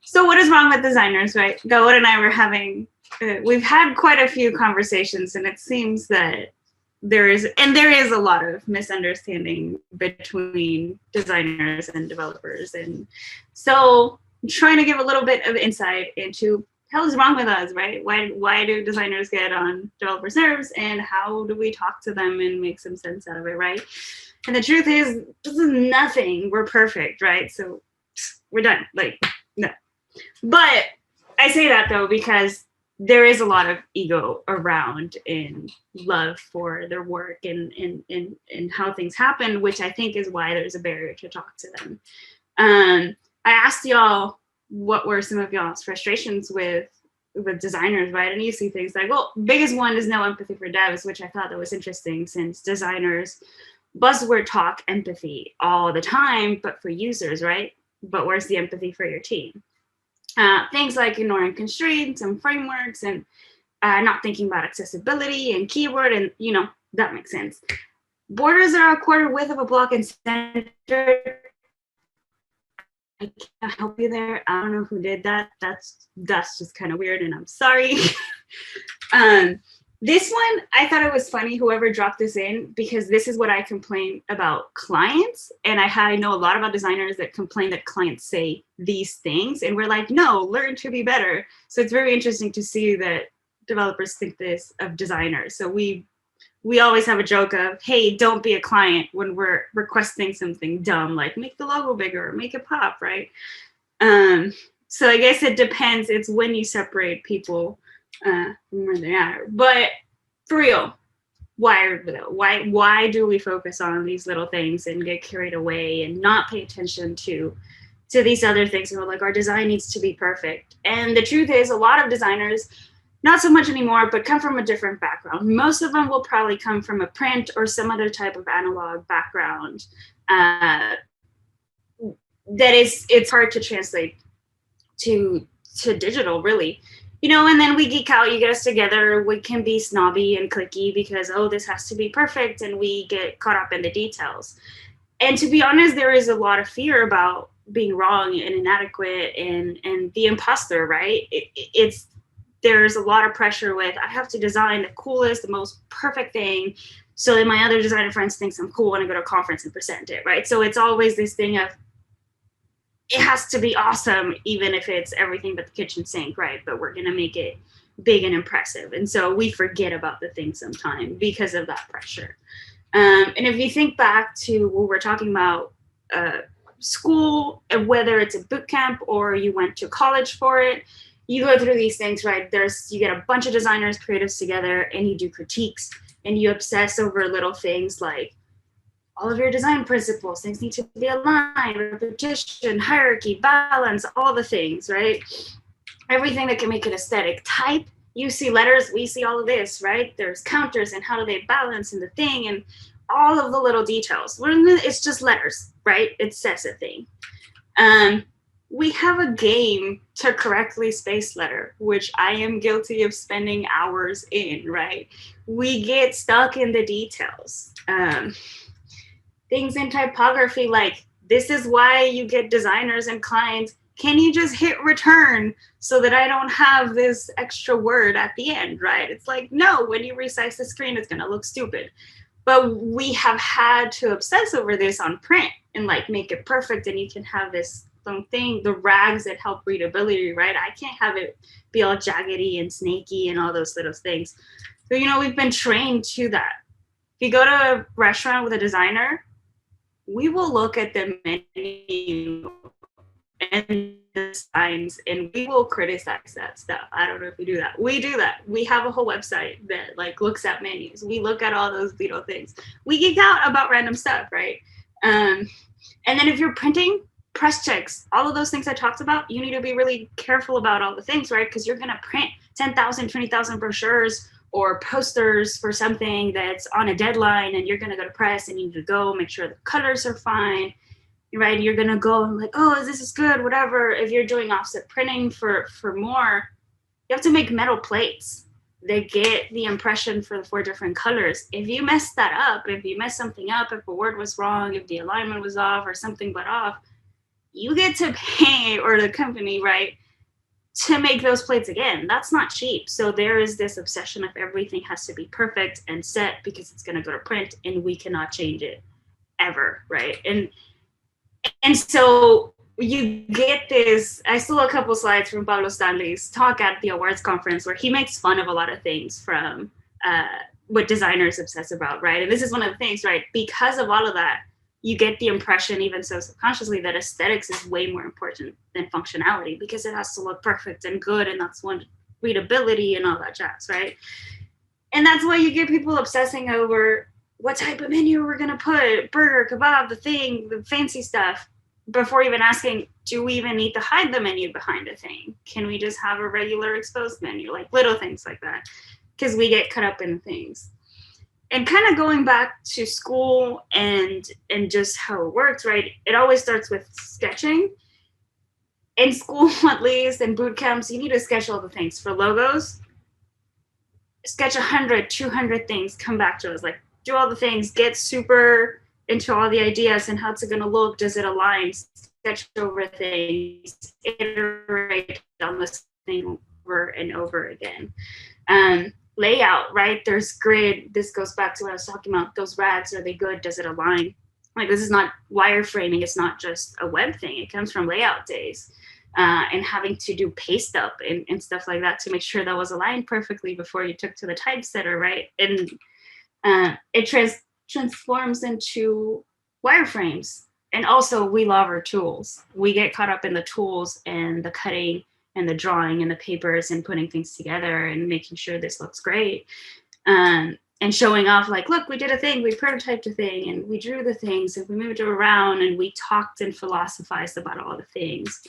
So what is wrong with designers, right? Goat and I were having, we've had quite a few conversations, and it seems that there is a lot of misunderstanding between designers and developers. And so I'm trying to give a little bit of insight into hell is wrong with us, right? Why do designers get on developers' nerves, and how do we talk to them and make some sense out of it, right? And the truth is, this is nothing. We're perfect, right? So we're done. Like, no. But I say that though because there is a lot of ego around and love for their work and how things happen, which I think is why there's a barrier to talk to them. I asked y'all what were some of y'all's frustrations with designers, right? And you see things like, well, biggest one is no empathy for devs, which I thought that was interesting since designers buzzword talk empathy all the time, but for users, right? But where's the empathy for your team? Things like ignoring constraints and frameworks and not thinking about accessibility and keyword, and that makes sense. Borders are a quarter width of a block and center. I can't help you there. I don't know who did that. That's just kind of weird, and I'm sorry. This one, I thought it was funny, whoever dropped this in, because this is what I complain about clients. And I know a lot about designers that complain that clients say these things. And we're like, no, learn to be better. So it's very interesting to see that developers think this of designers. So we always have a joke of, hey, don't be a client when we're requesting something dumb, like make the logo bigger, make it pop, right? So I guess it depends. It's when you separate people from where they are. But for real, why do we focus on these little things and get carried away and not pay attention to these other things? And we're like, our design needs to be perfect. And the truth is, a lot of designers, not so much anymore, but come from a different background. Most of them will probably come from a print or some other type of analog background. It's hard to translate to digital, really. And then we geek out, you get us together, we can be snobby and cliquey because, oh, this has to be perfect, and we get caught up in the details. And to be honest, there is a lot of fear about being wrong and inadequate and the imposter, right? There's a lot of pressure with, I have to design the coolest, the most perfect thing so that my other designer friends think I'm cool when I go to a conference and present it, right? So it's always this thing of, it has to be awesome, even if it's everything but the kitchen sink, right? But we're gonna make it big and impressive. And so we forget about the things sometimes because of that pressure. And if you think back to what we're talking about, school, whether it's a boot camp or you went to college for it, you go through these things, right? You get a bunch of designers, creatives together, and you do critiques, and you obsess over little things like all of your design principles, things need to be aligned, repetition, hierarchy, balance, all the things, right? Everything that can make it aesthetic. Type, you see letters, we see all of this, right? There's counters and how do they balance in the thing and all of the little details. It's just letters, right? It says a thing. We have a game to correctly space letter, which I am guilty of spending hours in, right? We get stuck in the details. Things in typography, like, this is why you get designers and clients. Can you just hit return so that I don't have this extra word at the end, right? It's like, no, when you resize the screen, it's gonna look stupid. But we have had to obsess over this on print and like make it perfect, and you can have this thing, the rags that help readability, right? I can't have it be all jaggedy and snaky and all those little things. So, we've been trained to that. If you go to a restaurant with a designer, we will look at the menu and the signs and we will criticize that stuff. I don't know if we do that. We do that. We have a whole website that like looks at menus. We look at all those little things. We geek out about random stuff, right? And then if you're printing, press checks, all of those things I talked about, you need to be really careful about all the things, right? Because you're going to print 10,000, 20,000 brochures or posters for something that's on a deadline, and you're going to go to press and you need to go make sure the colors are fine, right? You're going to go and like, oh, this is good, whatever. If you're doing offset printing for more, you have to make metal plates. They get the impression for the 4 different colors. If you mess that up, if you mess something up, if a word was wrong, if the alignment was off or something but off, you get to pay, or the company, right, to make those plates again. That's not cheap. So there is this obsession of everything has to be perfect and set because it's going to go to print and we cannot change it ever, right? And so you get this. I saw a couple slides from Pablo Stanley's talk at the awards conference where he makes fun of a lot of things from what designers obsess about, right? And this is one of the things, right? Because of all of that, you get the impression, even so subconsciously, that aesthetics is way more important than functionality because it has to look perfect and good, and that's one, readability and all that jazz, right? And that's why you get people obsessing over what type of menu we're gonna put, burger, kebab, the thing, the fancy stuff, before even asking, do we even need to hide the menu behind a thing? Can we just have a regular exposed menu? Like little things like that, because we get caught up in things. And kind of going back to school and just how it works, right? It always starts with sketching. In school, at least, in boot camps, you need to sketch all the things. For logos, sketch 100, 200 things, come back to us, like do all the things, get super into all the ideas and how it's going to look. Does it align? Sketch over things, iterate on this thing over and over again. Layout, right? There's grid. This goes back to what I was talking about. Those rags, are they good? Does it align? Like, this is not wireframing. It's not just a web thing. It comes from layout days and having to do paste up and stuff like that to make sure that was aligned perfectly before you took to the typesetter, right? And it transforms into wireframes. And also, we love our tools. We get caught up in the tools and the cutting and the drawing and the papers and putting things together and making sure this looks great. And showing off, like, look, we did a thing, we prototyped a thing, and we drew the things, and we moved it around, and we talked and philosophized about all the things.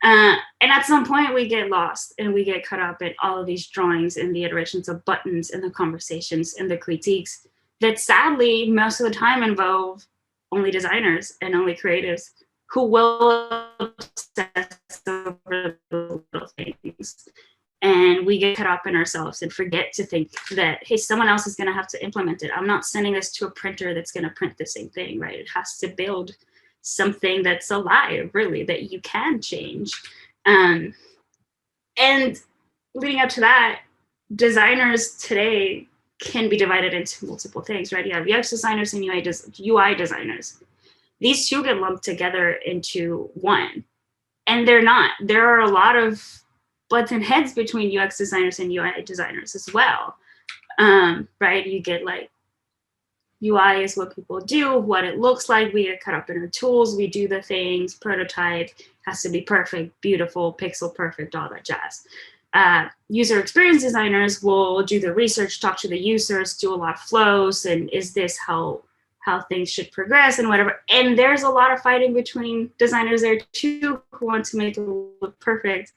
And at some point, we get lost, and we get caught up in all of these drawings and the iterations of buttons and the conversations and the critiques that sadly, most of the time involve only designers and only creatives who will obsess over the little things. And we get caught up in ourselves and forget to think that, hey, someone else is going to have to implement it. I'm not sending this to a printer that's going to print the same thing, right? It has to build something that's alive, really, that you can change. And leading up to that, designers today can be divided into multiple things, right? You have UX designers and UI designers. These two get lumped together into one, and they're not. There are a lot of butts and heads between UX designers and UI designers as well, right? You get like, UI is what people do, what it looks like. We get caught up in our tools. We do the things, prototype, has to be perfect, beautiful, pixel perfect, all that jazz. User experience designers will do the research, talk to the users, do a lot of flows, and is this how things should progress and whatever. And there's a lot of fighting between designers there too, who want to make it look perfect,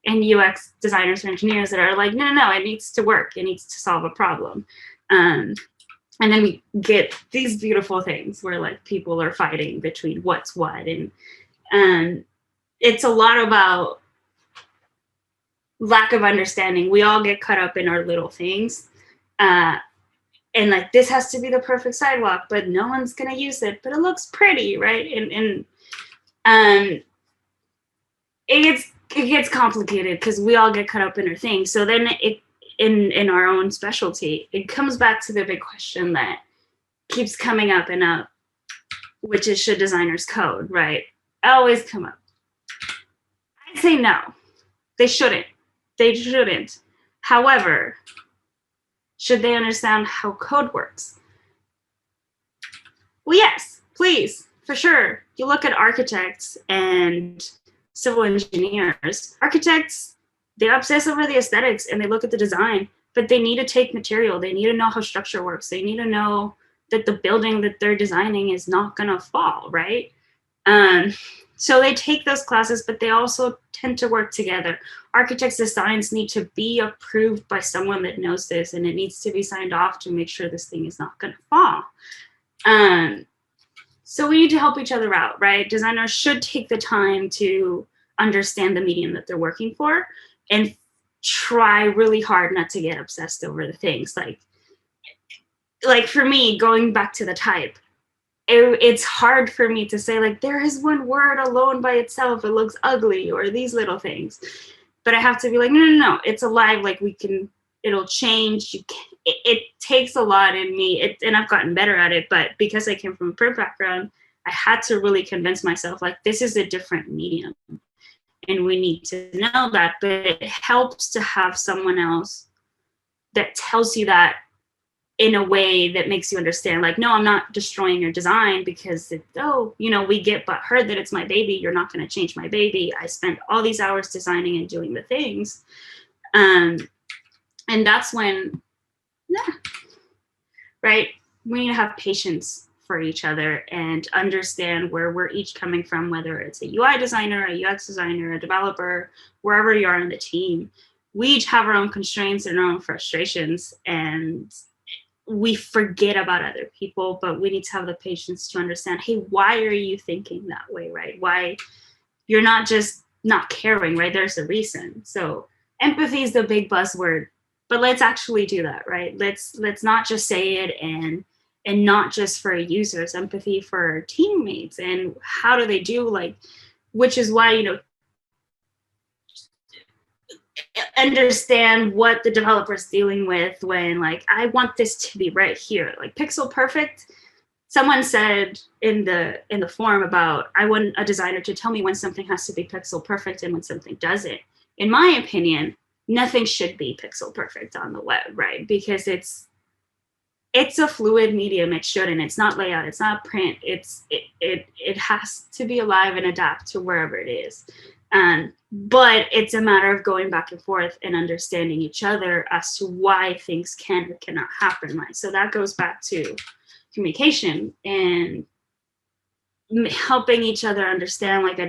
and UX designers or engineers that are like, no, it needs to work. It needs to solve a problem. And then we get these beautiful things where like people are fighting between what's what. And it's a lot about lack of understanding. We all get caught up in our little things. And like, this has to be the perfect sidewalk, but no one's going to use it, but it looks pretty, right? And it gets complicated because we all get caught up in our things. So then in our own specialty, it comes back to the big question that keeps coming up and up, which is, should designers code, right? Always come up. I say no, they shouldn't. They shouldn't. However, should they understand how code works? Well, yes, please, for sure. You look at architects and civil engineers. Architects, they obsess over the aesthetics and they look at the design, but they need to take material. They need to know how structure works. They need to know that the building that they're designing is not going to fall, right? So they take those classes, but they also tend to work together. Architects' designs need to be approved by someone that knows this, and it needs to be signed off to make sure this thing is not going to fall. So we need to help each other out, right? Designers should take the time to understand the medium that they're working for and try really hard not to get obsessed over the things. Like for me, going back to the type, it's hard for me to say like there is one word alone by itself, it looks ugly, or these little things. But I have to be like, no, it's alive. Like it'll change. It takes a lot in me, and I've gotten better at it. But because I came from a print background, I had to really convince myself like this is a different medium, and we need to know that. But it helps to have someone else that tells you that in a way that makes you understand, like, no, I'm not destroying your design because we get butthurt that it's my baby. You're not going to change my baby. I spent all these hours designing and doing the things. And that's when, right, we need to have patience for each other and understand where we're each coming from, whether it's a UI designer, a UX designer, a developer, wherever you are in the team. We each have our own constraints and our own frustrations, and we forget about other people, but we need to have the patience to understand, hey, why are you thinking that way, right? Why you're not just not caring, right? There's a reason. So empathy is the big buzzword, but let's actually do that, right? Let's not just say it and not just for users, empathy for teammates, and how do they do, like, which is why, understand what the developer is dealing with when, like, I want this to be right here, like pixel perfect. Someone said in the forum about, I want a designer to tell me when something has to be pixel perfect and when something doesn't. In my opinion, nothing should be pixel perfect on the web, right? Because it's a fluid medium. It shouldn't. It's not layout. It's not print. It has to be alive and adapt to wherever it is. But it's a matter of going back and forth and understanding each other as to why things can or cannot happen, right? So that goes back to communication and helping each other understand, like a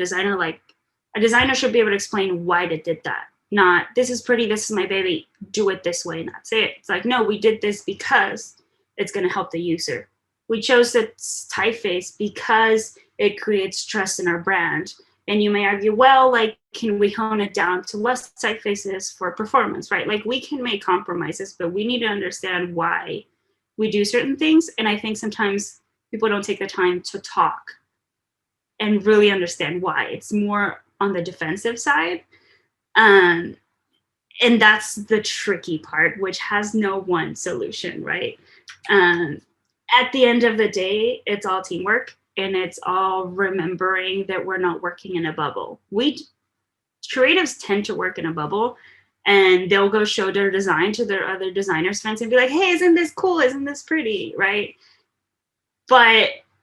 designer should be able to explain why they did that. Not, this is pretty, this is my baby, do it this way, and that's it. It's like, no, we did this because it's going to help the user. We chose this typeface because it creates trust in our brand. And you may argue, well, like, can we hone it down to less typefaces for performance, right? Like, we can make compromises, but we need to understand why we do certain things. And I think sometimes people don't take the time to talk and really understand why. It's more on the defensive side. And that's the tricky part, which has no one solution, right? At the end of the day, it's all teamwork, and it's all remembering that we're not working in a bubble. Creatives tend to work in a bubble, and they'll go show their design to their other designers' friends and be like, hey, isn't this cool? Isn't this pretty, right?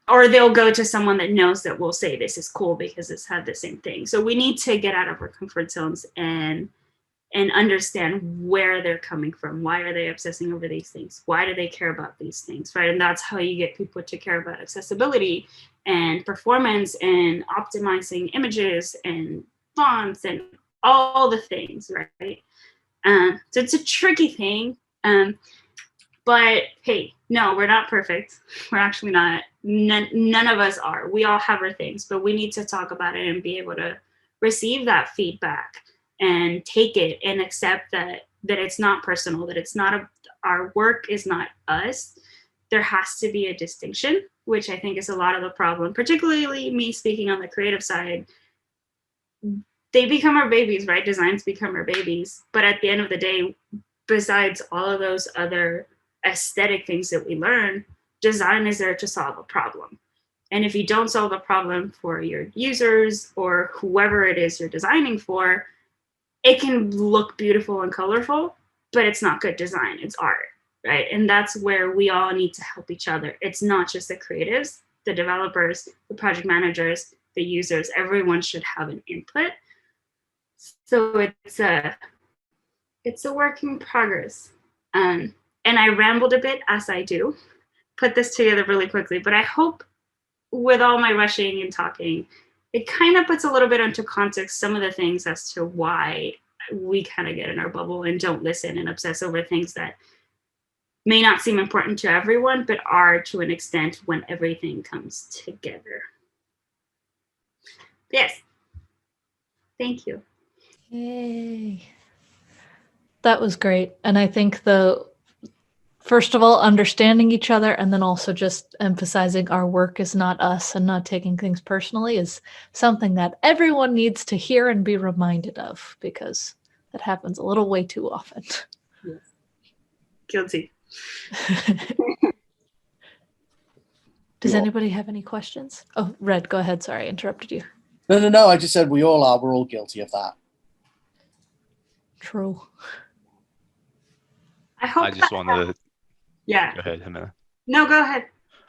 Or they'll go to someone that knows that will say this is cool because it's had the same thing. So we need to get out of our comfort zones and understand where they're coming from. Why are they obsessing over these things? Why do they care about these things, right? And that's how you get people to care about accessibility and performance and optimizing images and fonts and all the things, right? So it's a tricky thing. But hey, no, we're not perfect. We're actually not. None of us are. We all have our things, but we need to talk about it and be able to receive that feedback and take it and accept that it's not personal, that it's not our work is not us. There has to be a distinction, which I think is a lot of the problem, particularly me speaking on the creative side. They become our babies, right? Designs become our babies. But at the end of the day, besides all of those other aesthetic things that we learn, design is there to solve a problem. And if you don't solve a problem for your users or whoever it is you're designing for, it can look beautiful and colorful, but it's not good design, it's art, right? And that's where we all need to help each other. It's not just the creatives, the developers, the project managers, the users, everyone should have an input. So it's a work in progress. And I rambled a bit, as I do, put this together really quickly, but I hope with all my rushing and talking, it kind of puts a little bit into context some of the things as to why we kind of get in our bubble and don't listen and obsess over things that may not seem important to everyone, but are to an extent when everything comes together. Yes. Thank you. Yay. That was great. And I think the First of all, understanding each other, and then also just emphasizing our work is not us and not taking things personally is something that everyone needs to hear and be reminded of, because that happens a little way too often. Yes. Guilty. Does anybody have any questions? Oh, Red, go ahead. Sorry, I interrupted you. No. I just said we all are. We're all guilty of that. True. I just wanted to. Yeah. Go ahead, Jimena. No, go ahead.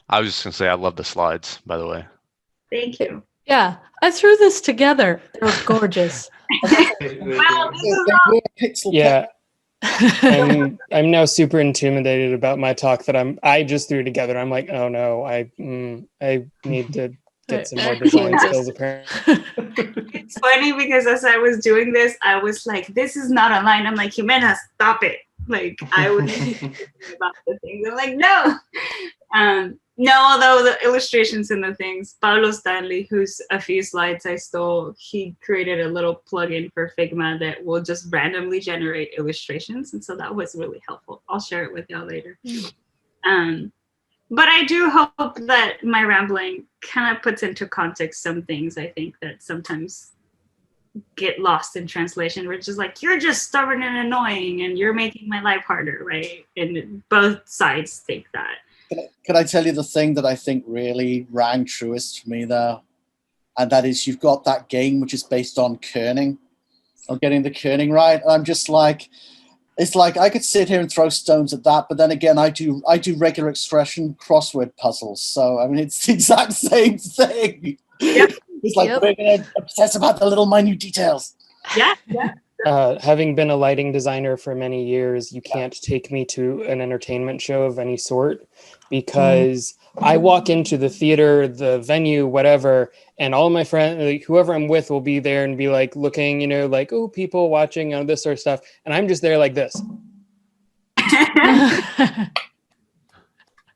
I was just gonna say I love the slides, by the way. Thank you. Yeah, I threw this together. They're gorgeous. Well, this is Yeah. I'm now super intimidated about my talk that I just threw together. I'm like, oh no, I need to get some more design skills apparently. It's funny because as I was doing this, I was like, this is not online. I'm like, Jimena, stop it. Like, I was about the things. I'm like, no. No, although the illustrations and the things, Pablo Stanley, who's a few slides I stole, he created a little plugin for Figma that will just randomly generate illustrations. And so that was really helpful. I'll share it with y'all later. But I do hope that my rambling kind of puts into context some things I think that sometimes get lost in translation, which is like, you're just stubborn and annoying and you're making my life harder, right? And both sides think that. Can I tell you the thing that I think really rang truest for me there? And that is, you've got that game which is based on kerning, on getting the kerning right. And I'm just like, it's like I could sit here and throw stones at that, but then again, I do regular expression crossword puzzles. So I mean, it's the exact same thing. Yep. It's like we're gonna obsess about the little minute details. Yeah. Having been a lighting designer for many years, you can't take me to an entertainment show of any sort, because I walk into the theater, the venue, whatever, and all my friends, like, whoever I'm with will be there and be like looking, like, oh, people watching, this sort of stuff. And I'm just there like this.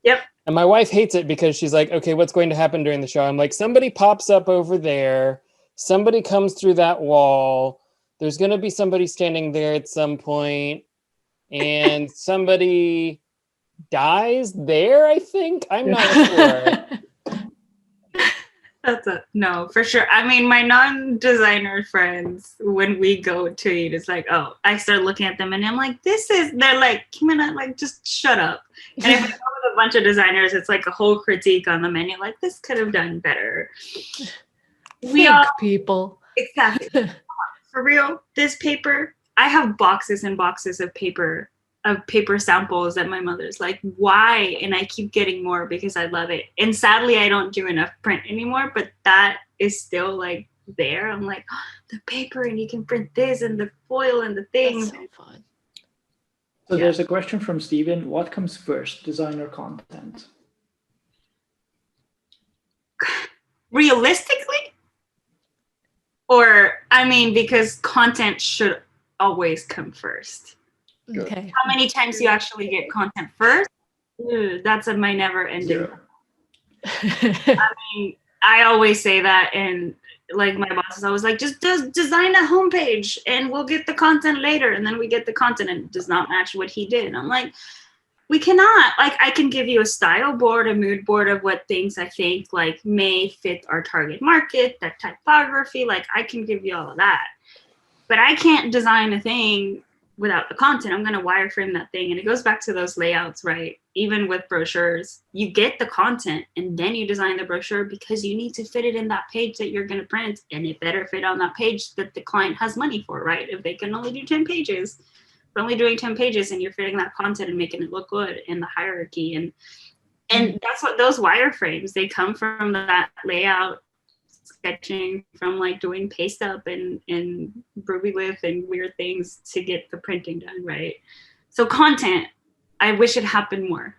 Yep. And my wife hates it because she's like, okay, what's going to happen during the show? I'm like, somebody pops up over there. Somebody comes through that wall. There's going to be somebody standing there at some point, and somebody dies there, I think. I'm not sure. No, for sure. I mean, my non-designer friends, when we go to eat, it's like, oh, I start looking at them and I'm like, they're like, Jimena, like, just shut up. And if I go with a bunch of designers, it's like a whole critique on the menu, like, this could have done better. People. Exactly. For real, this paper, I have boxes and boxes of paper samples that my mother's like, why? And I keep getting more because I love it. And sadly, I don't do enough print anymore, but that is still like there. I'm like, oh, the paper, and you can print this and the foil and the thing. That's so fun. So there's a question from Steven. What comes first, design or content? Realistically? Or, I mean, because content should always come first. Okay. How many times you actually get content first? That's my never ending. I mean, I always say that, and like my boss is always like, just design a homepage and we'll get the content later. And then we get the content and it does not match what he did. I'm like, we cannot. Like, I can give you a style board, a mood board of what things I think like may fit our target market, that typography. Like, I can give you all of that, but I can't design a thing without the content. I'm going to wireframe that thing. And it goes back to those layouts, right? Even with brochures, you get the content and then you design the brochure because you need to fit it in that page that you're going to print. And it better fit on that page that the client has money for, right? If they can only do 10 pages, we're only doing 10 pages and you're fitting that content and making it look good in the hierarchy. And that's what those wireframes, they come from that layout sketching, from like doing paste up and Rubylith and weird things to get the printing done, right? So content, I wish it happened more.